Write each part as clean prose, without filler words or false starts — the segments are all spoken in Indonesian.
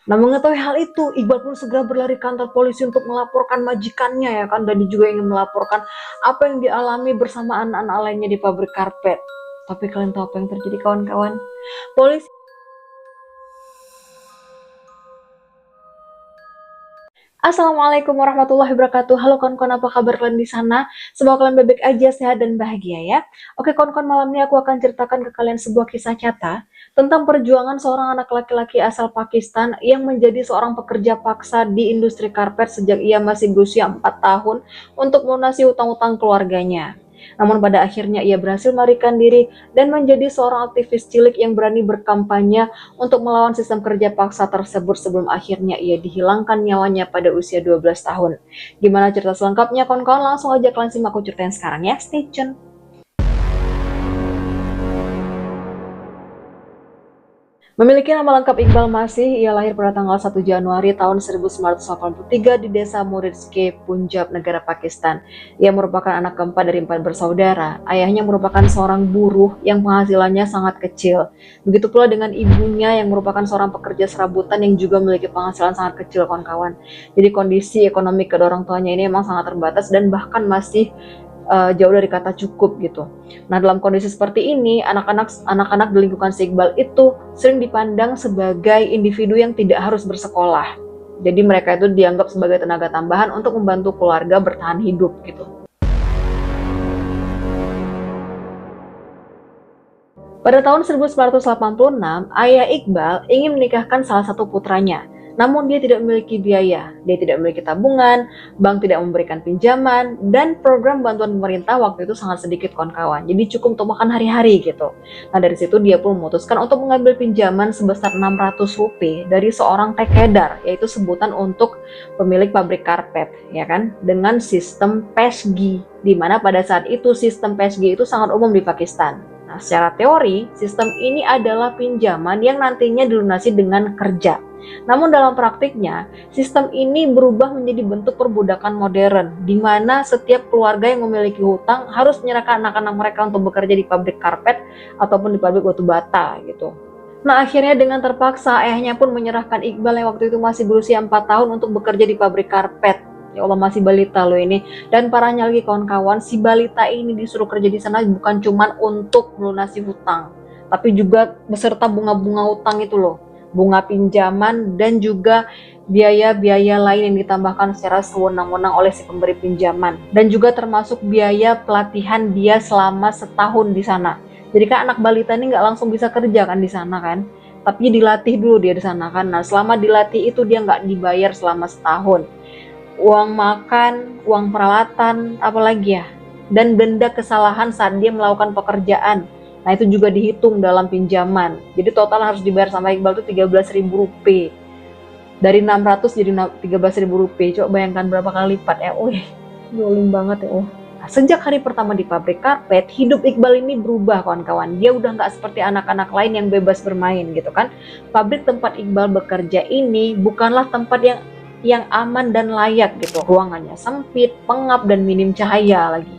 Nah, mengetahui hal itu, Iqbal pun segera berlari ke kantor polisi untuk melaporkan majikannya ya kan, dan dia juga ingin melaporkan apa yang dialami bersama anak-anak lainnya di pabrik karpet. Tapi kalian tahu apa yang terjadi kawan-kawan? Polisi. Assalamualaikum warahmatullahi wabarakatuh. Halo kawan-kawan, apa kabar kalian di sana? Semoga kalian baik-baik aja, sehat dan bahagia ya. Oke kawan-kawan, malam ini aku akan ceritakan ke kalian sebuah kisah nyata tentang perjuangan seorang anak laki-laki asal Pakistan yang menjadi seorang pekerja paksa di industri karpet sejak ia masih berusia 4 tahun untuk melunasi utang-utang keluarganya. Namun pada akhirnya ia berhasil melarikan diri dan menjadi seorang aktivis cilik yang berani berkampanye untuk melawan sistem kerja paksa tersebut sebelum akhirnya ia dihilangkan nyawanya pada usia 12 tahun. Gimana cerita selengkapnya kawan-kawan? Langsung aja kalian simak aku ceritain sekarang ya. Stay tune. Memiliki nama lengkap Iqbal Masih, ia lahir pada tanggal 1 Januari tahun 1983 di desa Muridske, Punjab, negara Pakistan. Ia merupakan anak keempat dari 4 bersaudara. Ayahnya merupakan seorang buruh yang penghasilannya sangat kecil. Begitu pula dengan ibunya yang merupakan seorang pekerja serabutan yang juga memiliki penghasilan sangat kecil, kawan-kawan. Jadi kondisi ekonomi kedua orang tuanya ini memang sangat terbatas dan bahkan masih jauh dari kata cukup gitu. Nah, dalam kondisi seperti ini, anak-anak di lingkungan si Iqbal itu sering dipandang sebagai individu yang tidak harus bersekolah. Jadi mereka itu dianggap sebagai tenaga tambahan untuk membantu keluarga bertahan hidup gitu. Pada tahun 1986, ayah Iqbal ingin menikahkan salah satu putranya. Namun dia tidak memiliki biaya, dia tidak memiliki tabungan, bank tidak memberikan pinjaman, dan program bantuan pemerintah waktu itu sangat sedikit kawan-kawan. Jadi cukup untuk makan hari-hari gitu. Nah dari situ dia pun memutuskan untuk mengambil pinjaman sebesar 600 rupiah dari seorang tekedar, yaitu sebutan untuk pemilik pabrik karpet, ya kan? Dengan sistem PESGI, di mana pada saat itu sistem PESGI itu sangat umum di Pakistan. Nah, secara teori, sistem ini adalah pinjaman yang nantinya dilunasi dengan kerja. Namun dalam praktiknya, sistem ini berubah menjadi bentuk perbudakan modern, di mana setiap keluarga yang memiliki hutang harus menyerahkan anak-anak mereka untuk bekerja di pabrik karpet ataupun di pabrik batu bata gitu. Nah akhirnya dengan terpaksa ayahnya pun menyerahkan Iqbal yang waktu itu masih berusia 4 tahun untuk bekerja di pabrik karpet. Ya Allah, masih balita loh ini. Dan parahnya lagi kawan-kawan, si balita ini disuruh kerja di sana bukan cuma untuk melunasi hutang, tapi juga beserta bunga-bunga hutang itu loh, bunga pinjaman dan juga biaya-biaya lain yang ditambahkan secara sewenang-wenang oleh si pemberi pinjaman, dan juga termasuk biaya pelatihan dia selama setahun di sana. Jadi kan anak balita ini nggak langsung bisa kerja kan di sana kan, tapi dilatih dulu dia di sana kan. Nah selama dilatih itu dia nggak dibayar selama setahun. Uang makan, uang peralatan, apalagi ya, dan denda kesalahan saat dia melakukan pekerjaan. Nah itu juga dihitung dalam pinjaman. Jadi total harus dibayar sama Iqbal itu 13.000 rupiah. Dari 600 jadi 13.000 rupiah. Coba bayangkan berapa kali lipat ya. Wih, dolim banget ya. Nah, sejak hari pertama di pabrik karpet, hidup Iqbal ini berubah kawan-kawan. Dia udah nggak seperti anak-anak lain yang bebas bermain gitu kan. Pabrik tempat Iqbal bekerja ini bukanlah tempat yang aman dan layak gitu. Ruangannya sempit, pengap, dan minim cahaya lagi.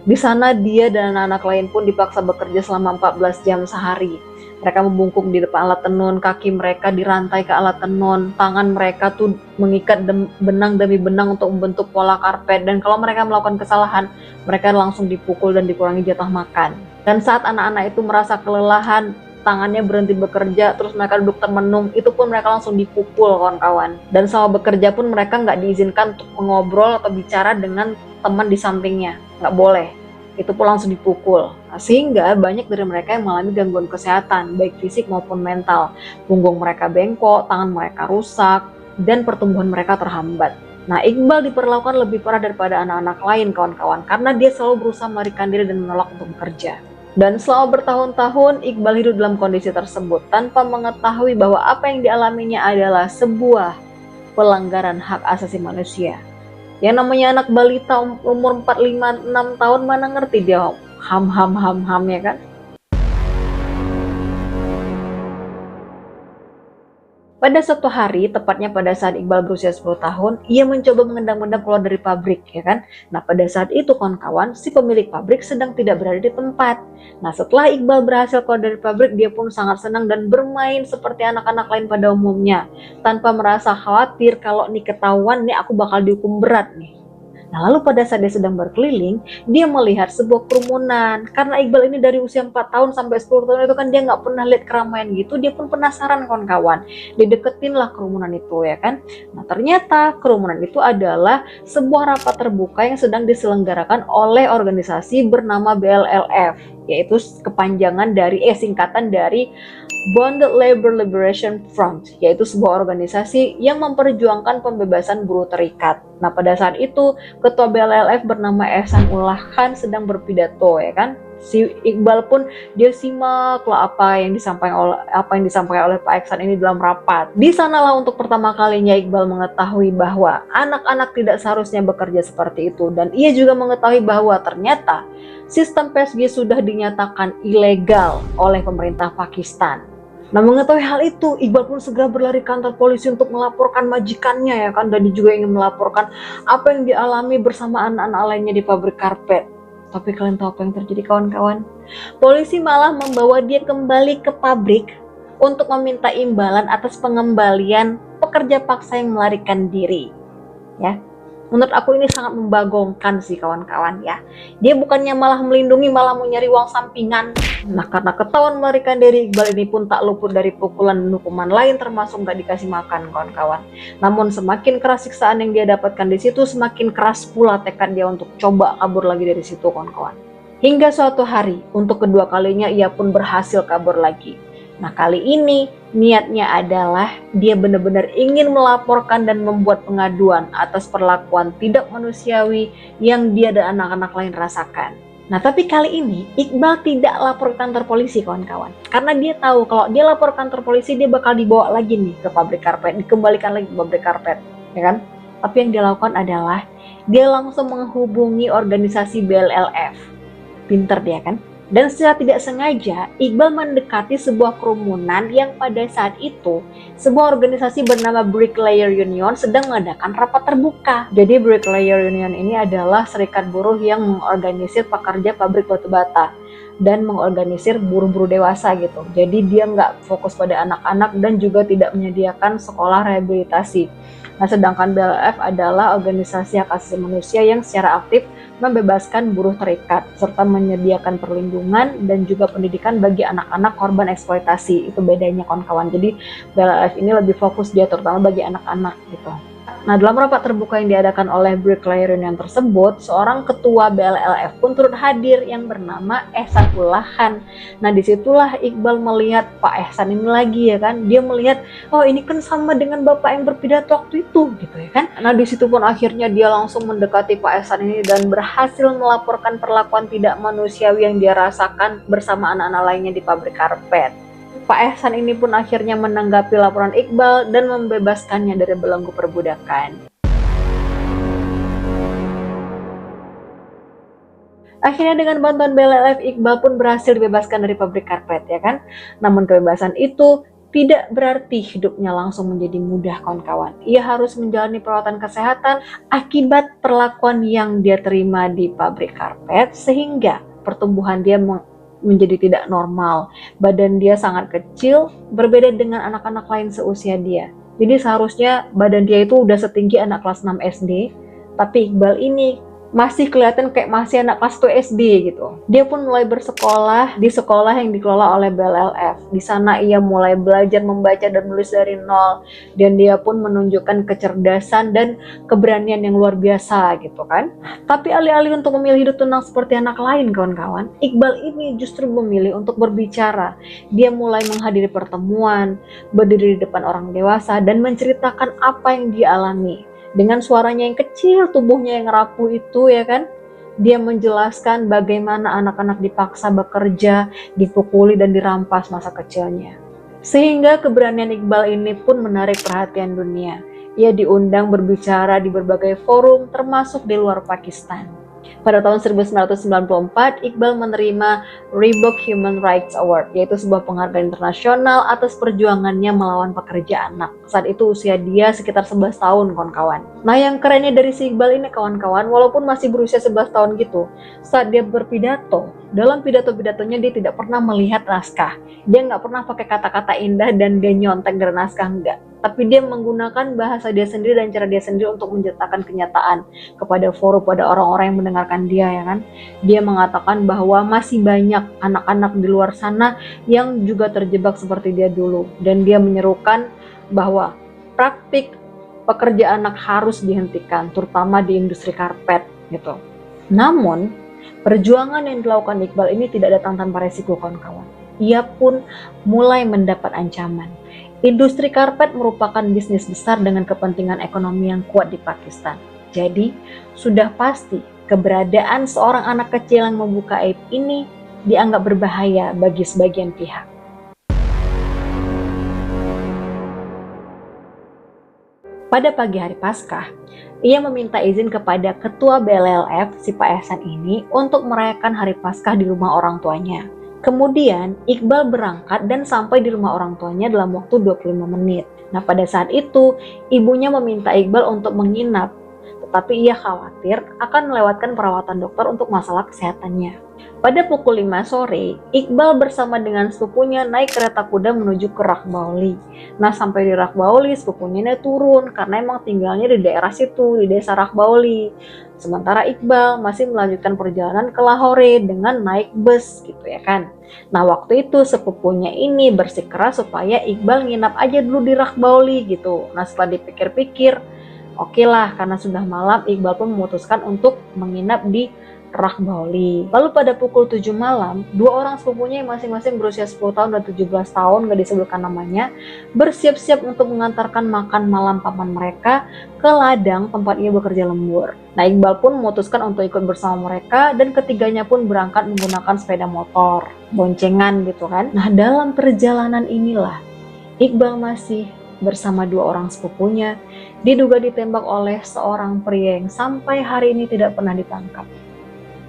Di sana dia dan anak-anak lain pun dipaksa bekerja selama 14 jam sehari. Mereka membungkuk di depan alat tenun, kaki mereka dirantai ke alat tenun, tangan mereka tuh mengikat benang demi benang untuk membentuk pola karpet, dan kalau mereka melakukan kesalahan, mereka langsung dipukul dan dikurangi jatah makan. Dan saat anak-anak itu merasa kelelahan, tangannya berhenti bekerja, terus mereka duduk termenung, itu pun mereka langsung dipukul kawan-kawan. Dan selama bekerja pun mereka nggak diizinkan untuk ngobrol atau bicara dengan teman di sampingnya, nggak boleh. Itu pun langsung dipukul. Nah, sehingga banyak dari mereka yang mengalami gangguan kesehatan, baik fisik maupun mental. Punggung mereka bengkok, tangan mereka rusak, dan pertumbuhan mereka terhambat. Nah, Iqbal diperlakukan lebih parah daripada anak-anak lain kawan-kawan, karena dia selalu berusaha melarikan diri dan menolak untuk bekerja. Dan selama bertahun-tahun Iqbal hidup dalam kondisi tersebut tanpa mengetahui bahwa apa yang dialaminya adalah sebuah pelanggaran hak asasi manusia. Yang namanya anak balita umur 4, 5, 6 tahun mana ngerti dia ham ya kan. Pada suatu hari, tepatnya pada saat Iqbal berusia 10 tahun, ia mencoba mengendang-endang keluar dari pabrik, ya kan? Nah, pada saat itu kawan-kawan, si pemilik pabrik sedang tidak berada di tempat. Nah, setelah Iqbal berhasil keluar dari pabrik, dia pun sangat senang dan bermain seperti anak-anak lain pada umumnya, tanpa merasa khawatir kalau nih ketahuan nih aku bakal dihukum berat nih. Nah, lalu pada saat dia sedang berkeliling, dia melihat sebuah kerumunan. Karena Iqbal ini dari usia 4 tahun sampai 10 tahun itu kan dia nggak pernah lihat keramaian gitu, dia pun penasaran kawan-kawan. Dideketin lah kerumunan itu, ya kan. Nah, ternyata kerumunan itu adalah sebuah rapat terbuka yang sedang diselenggarakan oleh organisasi bernama BLLF, yaitu kepanjangan dari singkatan dari Bonded Labor Liberation Front, yaitu sebuah organisasi yang memperjuangkan pembebasan buruh terikat. Nah, pada saat itu, ketua BLLF bernama Ehsan Ullah Khan sedang berpidato, ya kan? Si Iqbal pun dia simak lah apa yang disampaikan oleh Pak Ehsan ini dalam rapat. Di sanalah untuk pertama kalinya Iqbal mengetahui bahwa anak-anak tidak seharusnya bekerja seperti itu, dan ia juga mengetahui bahwa ternyata sistem PSG sudah dinyatakan ilegal oleh pemerintah Pakistan. Nah, mengetahui hal itu, Iqbal pun segera berlari ke kantor polisi untuk melaporkan majikannya, ya kan, dan dia juga ingin melaporkan apa yang dialami bersama anak-anak lainnya di pabrik karpet. Tapi kalian tahu apa yang terjadi, kawan-kawan? Polisi malah membawa dia kembali ke pabrik untuk meminta imbalan atas pengembalian pekerja paksa yang melarikan diri. Ya, menurut aku ini sangat membagongkan sih kawan-kawan ya. Dia bukannya malah melindungi, malah mau nyari uang sampingan. Nah, karena ketahuan melarikan diri, Iqbal ini pun tak luput dari pukulan dan hukuman lain, termasuk gak dikasih makan kawan-kawan. Namun semakin keras siksaan yang dia dapatkan di situ, semakin keras pula tekad dia untuk coba kabur lagi dari situ kawan-kawan. Hingga suatu hari, untuk kedua kalinya ia pun berhasil kabur lagi. Nah, kali ini niatnya adalah dia benar-benar ingin melaporkan dan membuat pengaduan atas perlakuan tidak manusiawi yang dia dan anak-anak lain rasakan. Nah, tapi kali ini Iqbal tidak lapor ke kantor polisi kawan-kawan. Karena dia tahu kalau dia lapor ke kantor polisi dia bakal dibawa lagi nih ke pabrik karpet, dikembalikan lagi ke pabrik karpet, ya kan? Tapi yang dia lakukan adalah dia langsung menghubungi organisasi BLLF. Pinter dia kan? Dan secara tidak sengaja, Iqbal mendekati sebuah kerumunan yang pada saat itu sebuah organisasi bernama Bricklayer Union sedang mengadakan rapat terbuka. Jadi Bricklayer Union ini adalah serikat buruh yang mengorganisir pekerja pabrik batu bata dan mengorganisir buruh-buruh dewasa gitu. Jadi dia nggak fokus pada anak-anak dan juga tidak menyediakan sekolah rehabilitasi. Nah, sedangkan BLF adalah organisasi hak asasi manusia yang secara aktif membebaskan buruh terikat, serta menyediakan perlindungan dan juga pendidikan bagi anak-anak korban eksploitasi. Itu bedanya kawan-kawan. Jadi BLF ini lebih fokus dia terutama bagi anak-anak gitu. Nah, dalam rapat terbuka yang diadakan oleh Bricklayer Union tersebut, seorang ketua BLLF pun turut hadir yang bernama Ehsan Ullah Khan. Nah, disitulah Iqbal melihat Pak Ehsan ini lagi, ya kan. Dia melihat, oh ini kan sama dengan bapak yang berpidato waktu itu, gitu ya kan. Nah, disitu pun akhirnya dia langsung mendekati Pak Ehsan ini dan berhasil melaporkan perlakuan tidak manusiawi yang dia rasakan bersama anak-anak lainnya di pabrik karpet. Pak Ehsan ini pun akhirnya menanggapi laporan Iqbal dan membebaskannya dari belenggu perbudakan. Akhirnya dengan bantuan BLLF, Iqbal pun berhasil dibebaskan dari pabrik karpet, ya kan? Namun kebebasan itu tidak berarti hidupnya langsung menjadi mudah kawan-kawan. Ia harus menjalani perawatan kesehatan akibat perlakuan yang dia terima di pabrik karpet, sehingga pertumbuhan dia menjadi tidak normal. Badan dia sangat kecil, berbeda dengan anak-anak lain seusia dia. Jadi seharusnya badan dia itu udah setinggi anak kelas 6 SD, tapi Iqbal ini masih kelihatan kayak masih anak kelas 1 SD gitu. Dia pun mulai bersekolah di sekolah yang dikelola oleh BLLF. Di sana ia mulai belajar membaca dan menulis dari nol, dan dia pun menunjukkan kecerdasan dan keberanian yang luar biasa gitu kan. Tapi alih-alih untuk memilih hidup tenang seperti anak lain kawan-kawan, Iqbal ini justru memilih untuk berbicara. Dia mulai menghadiri pertemuan, berdiri di depan orang dewasa dan menceritakan apa yang dia alami. Dengan suaranya yang kecil, tubuhnya yang rapuh itu, ya kan, dia menjelaskan bagaimana anak-anak dipaksa bekerja, dipukuli dan dirampas masa kecilnya. Sehingga keberanian Iqbal ini pun menarik perhatian dunia. Ia diundang berbicara di berbagai forum termasuk di luar Pakistan. Pada tahun 1994, Iqbal menerima Reebok Human Rights Award, yaitu sebuah penghargaan internasional atas perjuangannya melawan pekerja anak. Saat itu usia dia sekitar 11 tahun, kawan-kawan. Nah, yang kerennya dari si Iqbal ini, kawan-kawan, walaupun masih berusia 11 tahun gitu, saat dia berpidato, dalam pidato-pidatonya dia tidak pernah melihat naskah. Dia nggak pernah pakai kata-kata indah dan dia nyontek dari naskah, enggak. Tapi dia menggunakan bahasa dia sendiri dan cara dia sendiri untuk menceritakan kenyataan kepada forum, pada orang-orang yang mendengarkan dia, ya kan. Dia mengatakan bahwa masih banyak anak-anak di luar sana yang juga terjebak seperti dia dulu, dan dia menyerukan bahwa praktik pekerja anak harus dihentikan, terutama di industri karpet gitu. Namun perjuangan yang dilakukan Iqbal ini tidak datang tanpa resiko, kawan-kawan. Ia pun mulai mendapat ancaman. Industri karpet merupakan bisnis besar dengan kepentingan ekonomi yang kuat di Pakistan. Jadi, sudah pasti keberadaan seorang anak kecil yang membuka aib ini dianggap berbahaya bagi sebagian pihak. Pada pagi hari Paskah, ia meminta izin kepada ketua BLLF, si Pak Ehsan ini, untuk merayakan hari Paskah di rumah orang tuanya. Kemudian, Iqbal berangkat dan sampai di rumah orang tuanya dalam waktu 25 menit. Nah, pada saat itu, ibunya meminta Iqbal untuk menginap, tetapi ia khawatir akan melewatkan perawatan dokter untuk masalah kesehatannya. Pada pukul 5 sore, Iqbal bersama dengan sepupunya naik kereta kuda menuju ke Rakhbauli. Nah, sampai di Rakhbauli, sepupunya turun karena emang tinggalnya di daerah situ, di desa Rakhbauli. Sementara Iqbal masih melanjutkan perjalanan ke Lahore dengan naik bus gitu, ya kan. Nah, waktu itu sepupunya ini bersikeras supaya Iqbal nginap aja dulu di Rakhbauli gitu. Nah, setelah dipikir-pikir, oke lah, karena sudah malam, Iqbal pun memutuskan untuk menginap di Rakhbauli. Lalu pada pukul 7 malam, dua orang sepupunya yang masing-masing berusia 10 tahun dan 17 tahun, gak disebutkan namanya, bersiap-siap untuk mengantarkan makan malam paman mereka ke ladang tempat ia bekerja lembur. Nah, Iqbal pun memutuskan untuk ikut bersama mereka dan ketiganya pun berangkat menggunakan sepeda motor, boncengan gitu kan. Nah, dalam perjalanan inilah Iqbal masih bersama dua orang sepupunya diduga ditembak oleh seorang pria yang sampai hari ini tidak pernah ditangkap.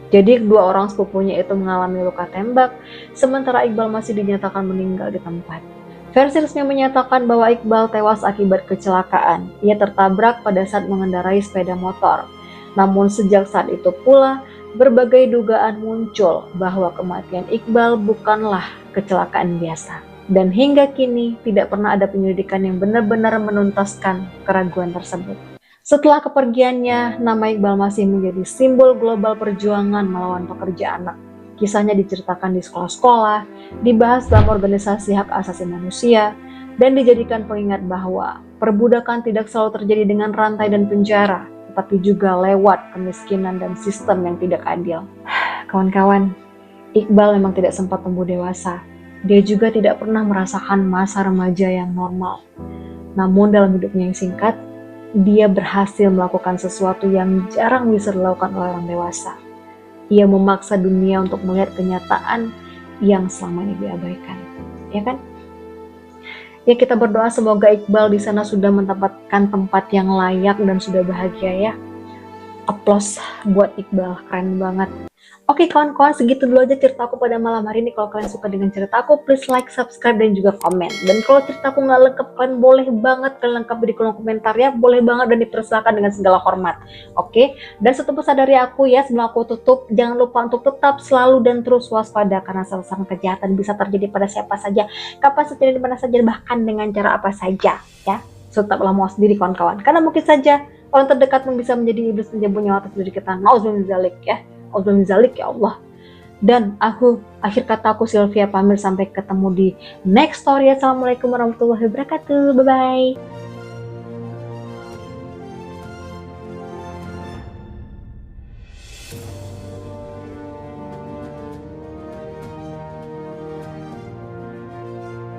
Jadi kedua orang sepupunya itu mengalami luka tembak, sementara Iqbal masih dinyatakan meninggal di tempat. Versi resmi menyatakan bahwa Iqbal tewas akibat kecelakaan. Ia tertabrak pada saat mengendarai sepeda motor. Namun sejak saat itu pula, berbagai dugaan muncul bahwa kematian Iqbal bukanlah kecelakaan biasa. Dan hingga kini tidak pernah ada penyelidikan yang benar-benar menuntaskan keraguan tersebut. Setelah kepergiannya, nama Iqbal masih menjadi simbol global perjuangan melawan pekerja anak. Kisahnya diceritakan di sekolah-sekolah, dibahas dalam organisasi hak asasi manusia, dan dijadikan pengingat bahwa perbudakan tidak selalu terjadi dengan rantai dan penjara, tetapi juga lewat kemiskinan dan sistem yang tidak adil. Kawan-kawan, Iqbal memang tidak sempat tumbuh dewasa. Dia juga tidak pernah merasakan masa remaja yang normal. Namun dalam hidupnya yang singkat, dia berhasil melakukan sesuatu yang jarang bisa dilakukan oleh orang dewasa. Ia memaksa dunia untuk melihat kenyataan yang selama ini diabaikan. Ya kan? Ya, kita berdoa semoga Iqbal di sana sudah mendapatkan tempat yang layak dan sudah bahagia ya. Aplaus buat Iqbal, keren banget. Oke kawan-kawan, segitu dulu aja cerita aku pada malam hari ini. Kalau kalian suka dengan cerita aku, please like, subscribe, dan juga komen. Dan kalau cerita aku nggak lengkap, kalian boleh banget kalian lengkap di kolom komentar ya. Boleh banget dan dipersilakan dengan segala hormat. Oke, dan satu pesan dari aku ya, sebelum aku tutup, jangan lupa untuk tetap selalu dan terus waspada. Karena salah kejahatan bisa terjadi pada siapa saja, kapan saja, di mana saja, bahkan dengan cara apa saja ya. So, tetaplah mawas diri kawan-kawan. Karena mungkin saja orang terdekat pun bisa menjadi iblis penjambun nyawa atas diri kita. Nauzubillah min dzalik ya. Zalik ya Allah. Dan akhir kata aku Sylvia pamit, sampai ketemu di next story. Assalamualaikum warahmatullahi wabarakatuh. Bye bye.